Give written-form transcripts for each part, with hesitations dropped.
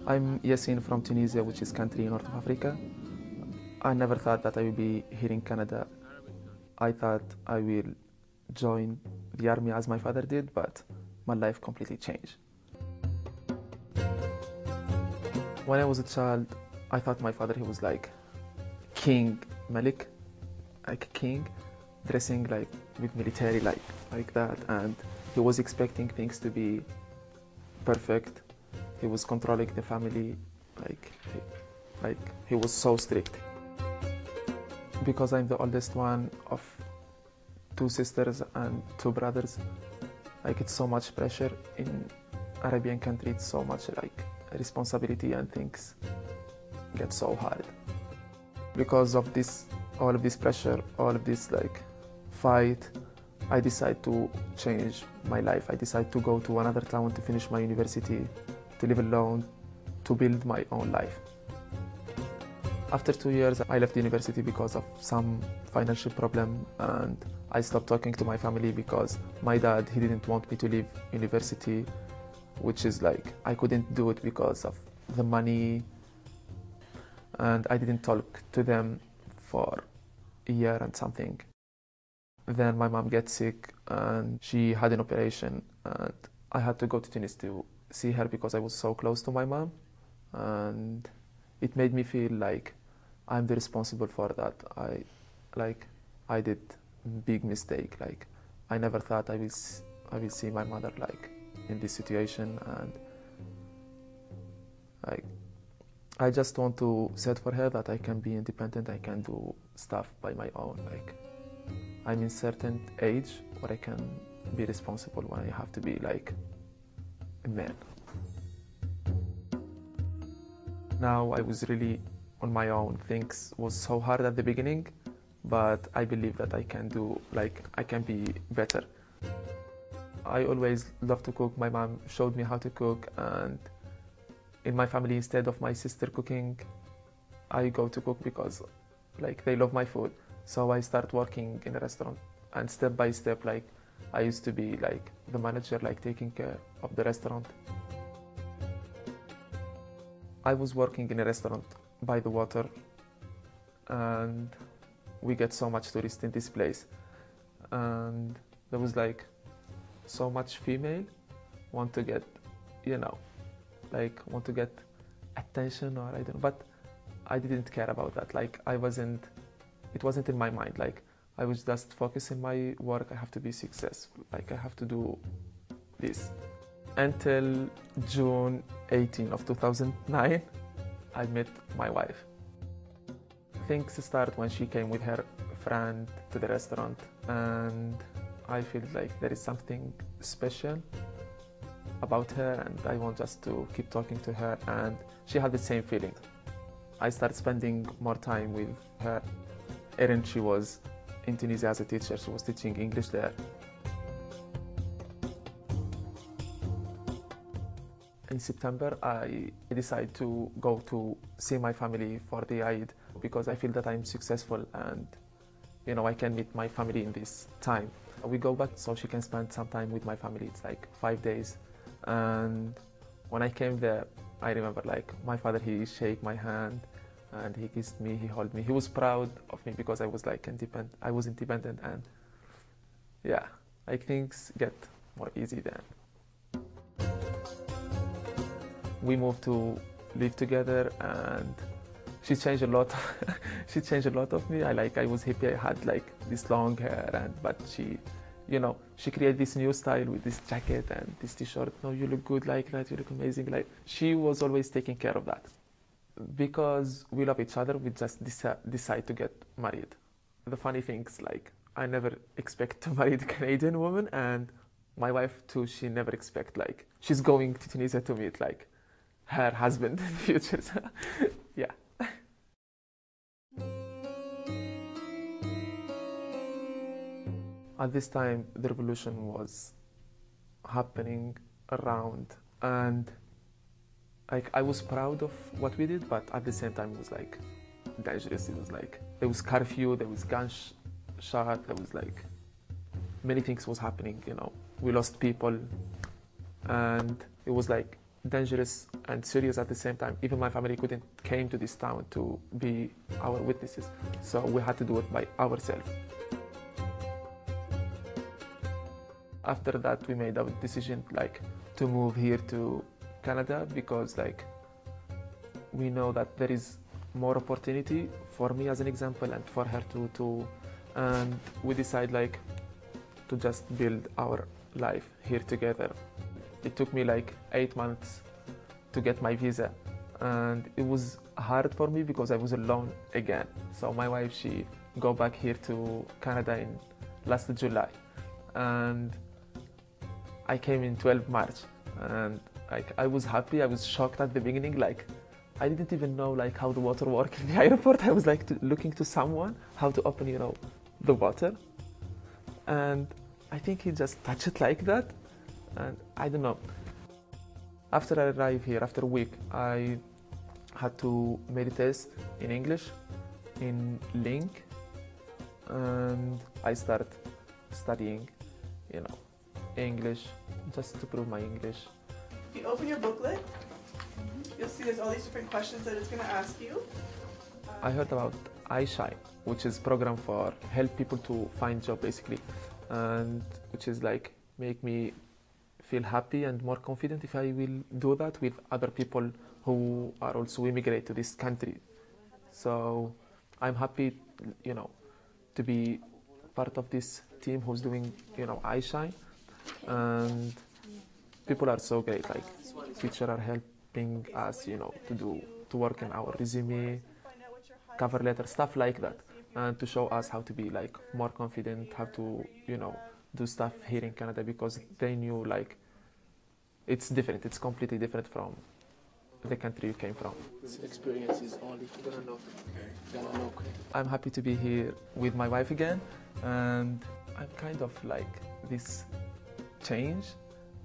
I'm Yassine from Tunisia, which is country in North of Africa. I never thought that I would be here in Canada. I thought I will join the army as my father did, but my life completely changed. When I was a child, I thought my father, he was like King Malik, like king, dressing like with military like that, and he was expecting things to be perfect. He was controlling the family, like he was so strict. Because I'm the oldest one of two sisters and two brothers, like it's so much pressure in Arabian country. It's so much like responsibility and things get so hard. Because of this, all of this pressure, all of this like fight, I decide to change my life. I decide to go to another town to finish my university, to live alone, to build my own life. After 2 years, I left university because of some financial problem, and I stopped talking to my family because my dad, he didn't want me to leave university, which is like, I couldn't do it because of the money, and I didn't talk to them for a year and something. Then my mom gets sick and she had an operation, and I had to go to Tunis to see her because I was so close to my mom, and it made me feel like I'm the responsible for that. I did big mistake. Like I never thought I will see my mother like in this situation, and like I just want to set for her that I can be independent. I can do stuff by my own. Like I'm in certain age where I can be responsible when I have to be like a man. Now I was really on my own. Things was so hard at the beginning, but I believe that I can do, like I can be better. I always love to cook. My mom showed me how to cook, and in my family, instead of my sister cooking, I go to cook because like they love my food. So I start working in a restaurant, and step by step, like I used to be like the manager, like taking care of the restaurant. I was working in a restaurant by the water, and we get so much tourists in this place, and there was like so much female want to get, you know, like want to get attention, or I don't know, but I didn't care about that. Like it wasn't in my mind. Like I was just focusing my work. I have to be successful. Like I have to do this. Until June 18 of 2009, I met my wife. Things start when she came with her friend to the restaurant, and I feel like there is something special about her, and I want just to keep talking to her, and she had the same feeling. I started spending more time with her. Erin, she was in Tunisia as a teacher. She was teaching English there. In September, I decided to go to see my family for the Eid because I feel that I'm successful, and you know I can meet my family in this time. We go back so she can spend some time with my family. It's like 5 days, and when I came there, I remember like my father, he shake my hand and he kissed me, he held me. He was proud of me because I was like independent. I was independent, and yeah, like things get more easy then. We moved to live together, and she changed a lot. She changed a lot of me. I was happy. I had like this long hair, but she, you know, she created this new style with this jacket and this t-shirt. No, you look good like that. You look amazing. Like she was always taking care of that. Because we love each other, we just decide to get married. The funny thing is, like, I never expect to marry a Canadian woman, and my wife too, she never expect, like, she's going to Tunisia to meet, like, her husband in the future. So, yeah. At this time, the revolution was happening around, and like I was proud of what we did, but at the same time it was like dangerous. It was like there was curfew, there was gunshot, there was like many things was happening. You know, we lost people, and it was like dangerous and serious at the same time. Even my family couldn't came to this town to be our witnesses, so we had to do it by ourselves. After that, we made our decision like to move here to Canada because like we know that there is more opportunity for me as an example and for her too, and we decide like to just build our life here together. It took me like 8 months to get my visa, and it was hard for me because I was alone again. So my wife, she go back here to Canada in last July, and I came in 12 March, and like I was happy. I was shocked at the beginning, like I didn't even know like how the water worked in the airport. I was like looking to someone how to open, you know, the water, and I think he just touched it like that, and I don't know. After I arrived here, after a week, I had to make a test in English in Link, and I started studying, you know, English just to prove my English. If you open your booklet, you'll see there's all these different questions that it's going to ask you. I heard about iSHINE, which is a program for help people to find job basically, and which is like make me feel happy and more confident if I will do that with other people who are also immigrate to this country. So I'm happy, you know, to be part of this team who's doing, you know, iSHINE, and people are so great. Like teachers are helping us, you know, to work in our resume, cover letter, stuff like that, and to show us how to be like more confident, how to, you know, do stuff here in Canada, because they knew like it's different, it's completely different from the country you came from. This experience is only gonna know. I'm happy to be here with my wife again, and I'm kind of like this change,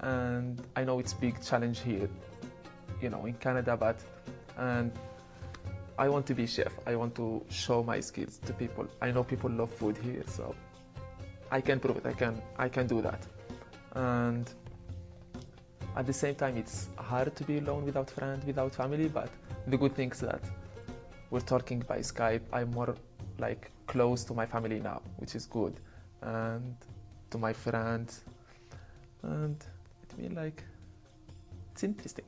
and I know it's big challenge here, you know, in Canada, but and I want to be chef. I want to show my skills to people. I know people love food here, so I can prove it. I can do that. And at the same time, it's hard to be alone without friends, without family. But the good thing is that we're talking by Skype. I'm more like close to my family now, which is good, and to my friends, and it means like it's interesting.